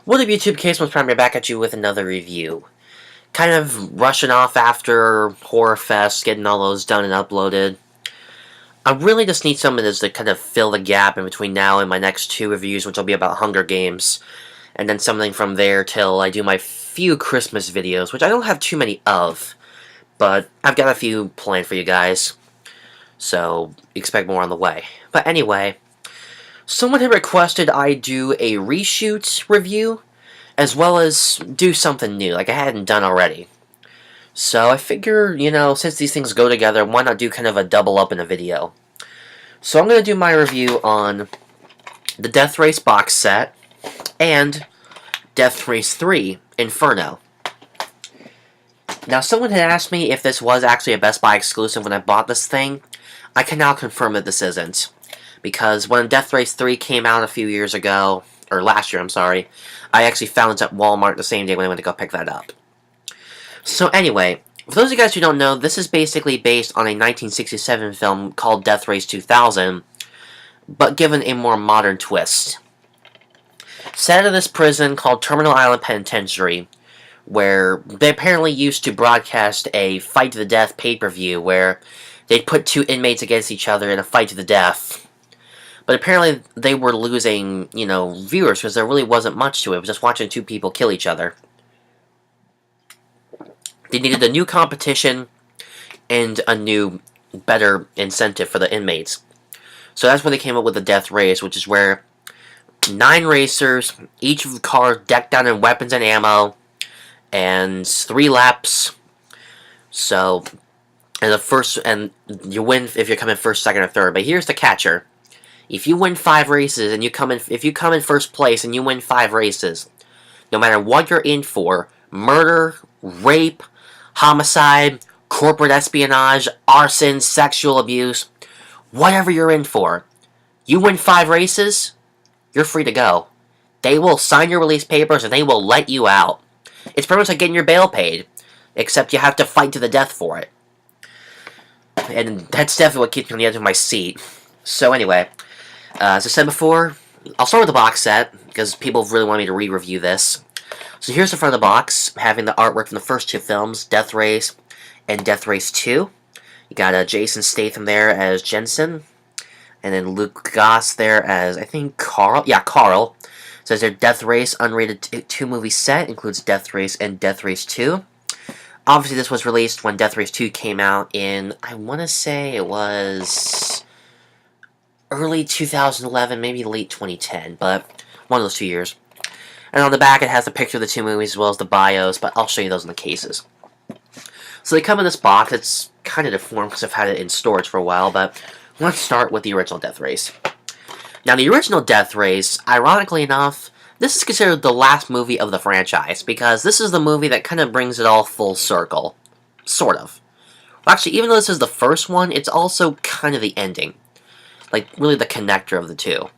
What up, YouTube? Case Prime here, back at you with another review. Kind of rushing off after Horror Fest, getting all those done and uploaded. I really just need some of this to kind of fill the gap in between now and my next two reviews, which will be about Hunger Games. And then something from there till I do my few Christmas videos, which I don't have too many of. But I've got a few planned for you guys. So, expect more on the way. But anyway, someone had requested I do a reshoot review, as well as do something new, like I hadn't done already. So I figure, since these things go together, why not do kind of a double up in a video? So I'm going to do my review on the Death Race box set and Death Race 3 Inferno. Now, someone had asked me if this was actually a Best Buy exclusive when I bought this thing. I can now confirm that this isn't. Because when Death Race 3 came out a few years ago, or last year, I'm sorry, I actually found it at Walmart the same day when I went to go pick that up. So anyway, for those of you guys who don't know, this is basically based on a 1967 film called Death Race 2000, but given a more modern twist. Set in this prison called Terminal Island Penitentiary, where they apparently used to broadcast a fight to the death pay-per-view where they'd put two inmates against each other in a fight to the death. But apparently they were losing, viewers because there really wasn't much to it. It was just watching two people kill each other. They needed a new competition and a new, better incentive for the inmates. So that's when they came up with the Death Race, which is where 9 racers, each of the cars decked out in weapons and ammo, and 3 laps. So, and you win if you're coming first, second, or third. But here's the catcher. If you win 5 races and if you come in first place and you win 5 races, no matter what you're in for, murder, rape, homicide, corporate espionage, arson, sexual abuse, whatever you're in for, you win 5 races, you're free to go. They will sign your release papers and they will let you out. It's pretty much like getting your bail paid, except you have to fight to the death for it. And that's definitely what keeps me on the edge of my seat. So anyway, as I said before, I'll start with the box set, because people really want me to re-review this. So here's the front of the box, having the artwork from the first 2 films, Death Race and Death Race 2. You got Jason Statham there as Jensen, and then Luke Goss there as, I think, Carl. Yeah, Carl. It says their Death Race unrated 2 movie set, includes Death Race and Death Race 2. Obviously, this was released when Death Race 2 came out in, I want to say it was early 2011, maybe late 2010, but one of those 2 years. And on the back, it has the picture of the 2 movies as well as the bios, but I'll show you those in the cases. So they come in this box. It's kind of deformed because I've had it in storage for a while, but let's start with the original Death Race. Now, the original Death Race, ironically enough, this is considered the last movie of the franchise, because this is the movie that kind of brings it all full circle. Sort of. Well, actually, even though this is the first one, it's also kind of the ending. Like, really the connector of the 2.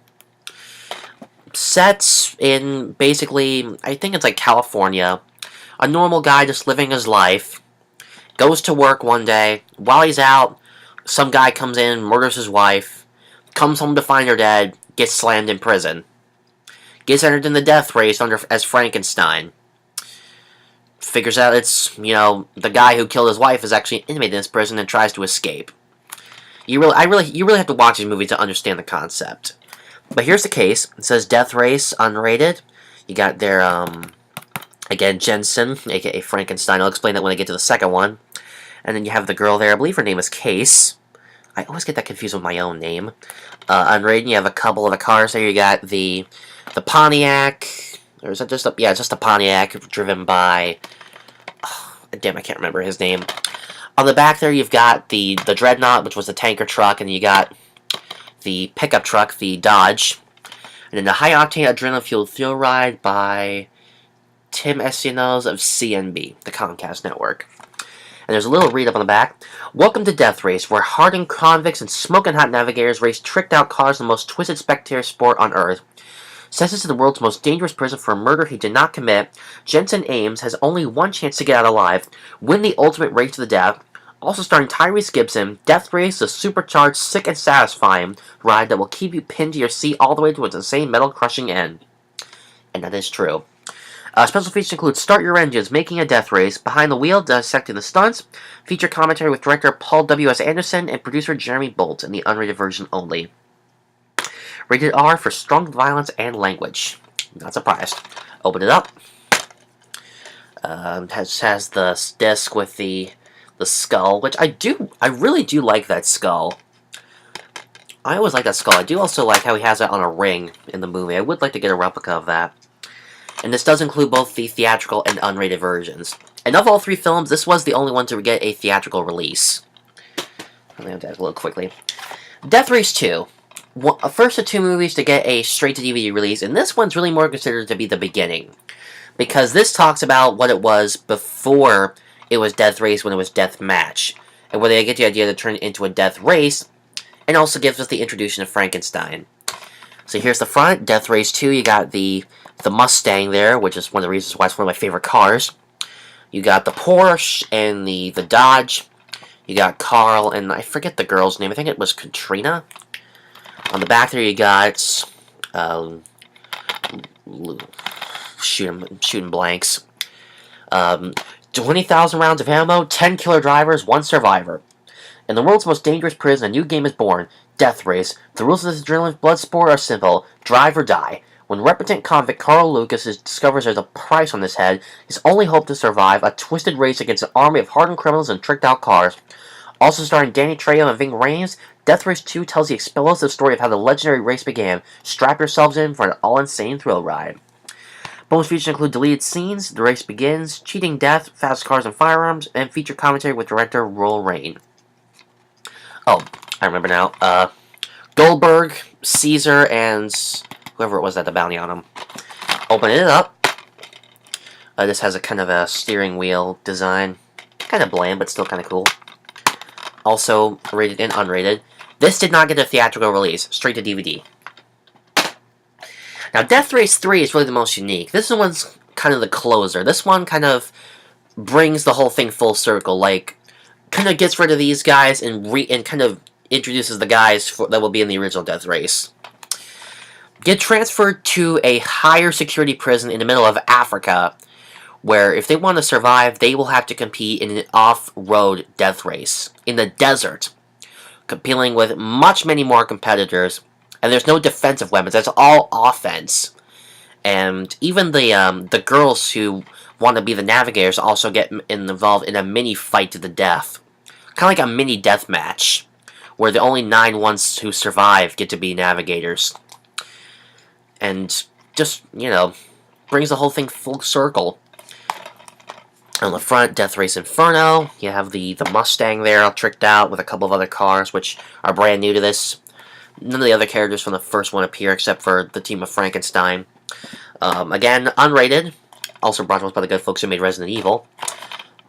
Sets in, basically, I think it's like California. A normal guy just living his life. Goes to work one day. While he's out, some guy comes in, murders his wife. Comes home to find her dead. Gets slammed in prison. Gets entered in the Death Race as Frankenstein. Figures out it's, the guy who killed his wife is actually an inmate in this prison and tries to escape. You really have to watch these movies to understand the concept. But here's the case. It says Death Race, unrated. You got their, again, Jensen, aka Frankenstein. I'll explain that when I get to the second one. And then you have the girl there. I believe her name is Case. I always get that confused with my own name. Unrated, you have a couple of the cars there. You got the Pontiac. Or is that just just a Pontiac driven by... Oh, damn, I can't remember his name. On the back there, you've got the Dreadnought, which was the tanker truck, and you got the pickup truck, the Dodge. And then the high-octane adrenaline-fueled thrill ride by Tim Esianos of CNB, the Comcast network. And there's a little read-up on the back. Welcome to Death Race, where hardened convicts and smoking hot navigators race tricked-out cars in the most twisted spectator sport on Earth. Sentenced to the world's most dangerous prison for a murder he did not commit, Jensen Ames has only one chance to get out alive, win the ultimate race to the death. Also starring Tyrese Gibson, Death Race, a supercharged, sick and satisfying ride that will keep you pinned to your seat all the way to its insane metal-crushing end. And that is true. Special features include Start Your Engines, Making a Death Race, Behind the Wheel, Dissecting the Stunts, feature commentary with director Paul W.S. Anderson and producer Jeremy Bolt in the unrated version only. Rated R for strong violence and language. Not surprised. Open it up. Has the disc with the skull, which I really do like that skull. I always like that skull. I do also like how he has it on a ring in the movie. I would like to get a replica of that. And this does include both the theatrical and unrated versions. And of all three films, this was the only one to get a theatrical release. Let me have that a little quickly. Death Race 2. First of two movies to get a straight-to-DVD release, and this one's really more considered to be the beginning. Because this talks about what it was before it was Death Race, when it was Death Match. And where they get the idea to turn it into a Death Race, and also gives us the introduction of Frankenstein. So here's the front, Death Race 2, you got the Mustang there, which is one of the reasons why it's one of my favorite cars. You got the Porsche and the Dodge. You got Carl, and I forget the girl's name, I think it was Katrina. On the back there you got, shooting blanks. 20,000 rounds of ammo, 10 killer drivers, 1 survivor. In the world's most dangerous prison, a new game is born, Death Race. The rules of this adrenaline blood sport are simple, drive or die. When repentant convict Carl Lucas discovers there's a price on his head, his only hope to survive, a twisted race against an army of hardened criminals and tricked-out cars. Also starring Danny Trejo and Ving Rhames, Death Race 2 tells the explosive story of how the legendary race began. Strap yourselves in for an all-insane thrill ride. Bonus features include deleted scenes, the race begins, cheating death, fast cars and firearms, and feature commentary with director Roel Rain. Oh, I remember now. Goldberg, Caesar, and whoever it was that had the bounty on him. Open it up. This has a kind of a steering wheel design. Kind of bland, but still kind of cool. Also, rated and unrated. This did not get a theatrical release, straight to DVD. Now, Death Race 3 is really the most unique. This one's kind of the closer. This one kind of brings the whole thing full circle, like, kind of gets rid of these guys and kind of introduces the guys that will be in the original Death Race. Get transferred to a higher security prison in the middle of Africa, where if they want to survive, they will have to compete in an off-road death race in the desert, competing with many more competitors, and there's no defensive weapons. That's all offense. And even the girls who want to be the navigators also get involved in a mini fight to the death. Kind of like a mini death match, where the only 9 ones who survive get to be navigators. And just, you know, brings the whole thing full circle. On the front, Death Race Inferno. You have the Mustang there, all tricked out with a couple of other cars, which are brand new to this. None of the other characters from the first one appear, except for the team of Frankenstein. Again, unrated. Also brought to us by the good folks who made Resident Evil.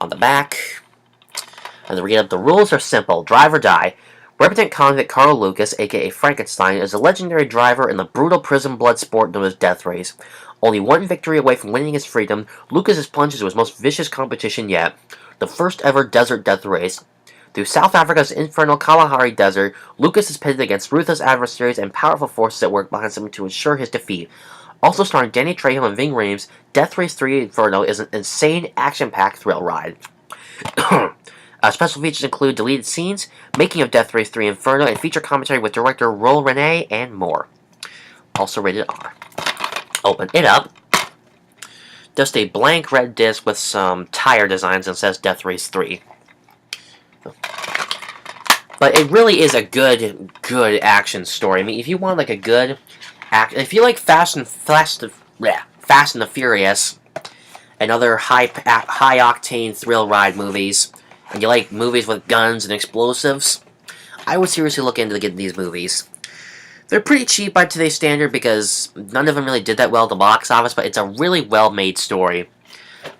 On the back, and to read up, the rules are simple. Drive or die. Repentant convict Carl Lucas, aka Frankenstein, is a legendary driver in the brutal prison blood sport known as Death Race. Only one victory away from winning his freedom, Lucas is plunged into his most vicious competition yet, the first ever desert death race. Through South Africa's infernal Kalahari Desert, Lucas is pitted against ruthless adversaries and powerful forces that work behind him to ensure his defeat. Also starring Danny Trejo and Ving Rhames, Death Race 3 Inferno is an insane, action-packed thrill ride. Special features include deleted scenes, making of Death Race 3 Inferno, and feature commentary with director Roel Rain and more. Also rated R. Open it up. Just a blank red disc with some tire designs and says Death Race 3. But it really is a good action story. I mean, if you want like a good if you like Fast and the Furious and other high octane thrill ride movies, and you like movies with guns and explosives, I would seriously look into getting these movies. They're pretty cheap by today's standard because none of them really did that well at the box office, but it's a really well-made story.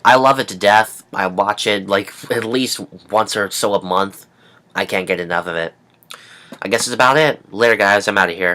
I love it to death. I watch it like at least once or so a month. I can't get enough of it. I guess that's about it. Later, guys. I'm out of here.